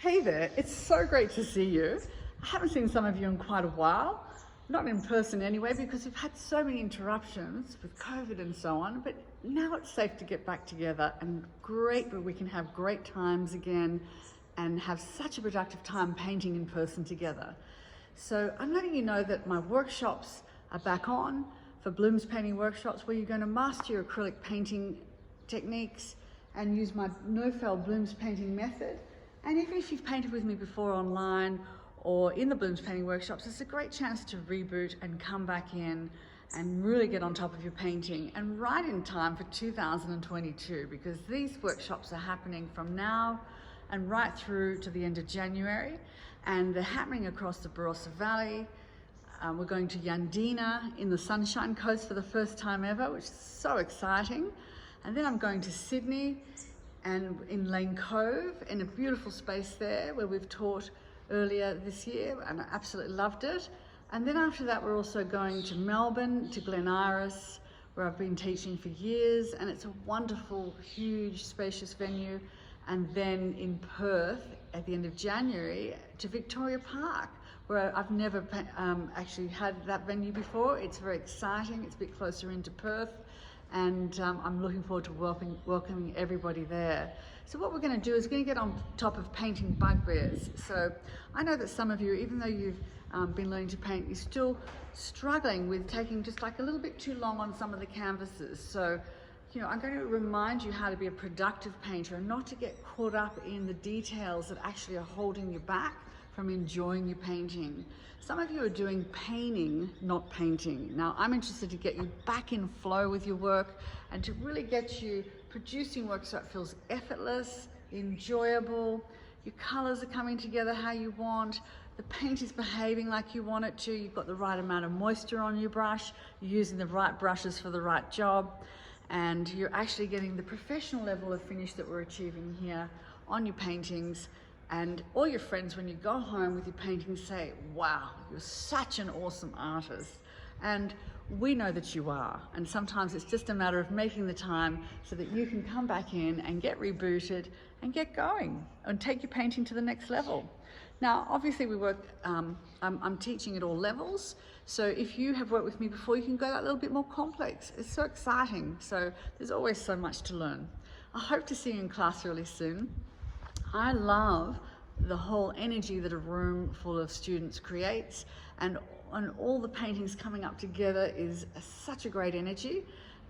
Hey there, it's so great to see you. I haven't seen some of you in quite a while, not in person anyway, because we've had so many interruptions with COVID and so on, but now it's safe to get back together and great that we can have great times again and have such a productive time painting in person together. So I'm letting you know that my workshops are back on for Bloom's Painting Workshops, where you're going to master your acrylic painting techniques and use my no-fail Bloom's painting method. And even if you've painted with me before online or in the Bloom's Painting Workshops, it's a great chance to reboot and come back in and really get on top of your painting and right in time for 2022, because these workshops are happening from now and right through to the end of January, and they're happening across the Barossa Valley. We're going to Yandina in the Sunshine Coast for the first time ever, which is so exciting. And then I'm going to Sydney and in Lane Cove, in a beautiful space there where we've taught earlier this year, and I absolutely loved it. And then after that, we're also going to Melbourne, to Glen Iris, where I've been teaching for years, and it's a wonderful, huge, spacious venue. And then in Perth at the end of January to Victoria Park, where I've never actually had that venue before. It's very exciting, it's a bit closer into Perth. And I'm looking forward to welcoming everybody there. So what we're going to do is going to get on top of painting bugbears. So I know that some of you, even though you've been learning to paint, you're still struggling with taking just like a little bit too long on some of the canvases. So, I'm going to remind you how to be a productive painter and not to get caught up in the details that actually are holding you back from enjoying your painting. Some of you are doing painting, not painting. Now, I'm interested to get you back in flow with your work and to really get you producing work so it feels effortless, enjoyable, your colors are coming together how you want, the paint is behaving like you want it to, you've got the right amount of moisture on your brush, you're using the right brushes for the right job, and you're actually getting the professional level of finish that we're achieving here on your paintings. And all your friends, when you go home with your paintings, say, wow, you're such an awesome artist. And we know that you are. And sometimes it's just a matter of making the time so that you can come back in and get rebooted and get going and take your painting to the next level. Now, obviously we work, I'm teaching at all levels. So if you have worked with me before, you can go that little bit more complex. It's so exciting. So there's always so much to learn. I hope to see you in class really soon. I love the whole energy that a room full of students creates, and all the paintings coming up together is such a great energy.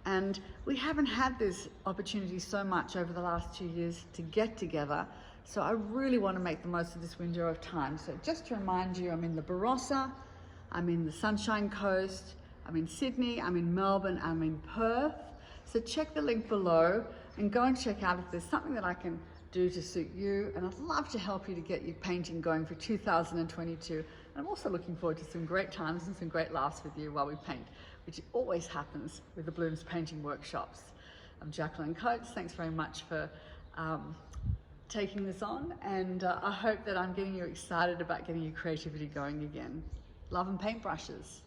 And we haven't had this opportunity so much over the last 2 years to get together. So I really want to make the most of this window of time. So just to remind you, I'm in the Barossa, I'm in the Sunshine Coast, I'm in Sydney, I'm in Melbourne, I'm in Perth. So check the link below and go and check out if there's something that I can do to suit you, and I'd love to help you to get your painting going for 2022. And I'm also looking forward to some great times and some great laughs with you while we paint, which always happens with the Bloom's Painting Workshops. I'm Jacqueline Coates. Thanks very much for taking this on, and I hope that I'm getting you excited about getting your creativity going again. Love and paintbrushes.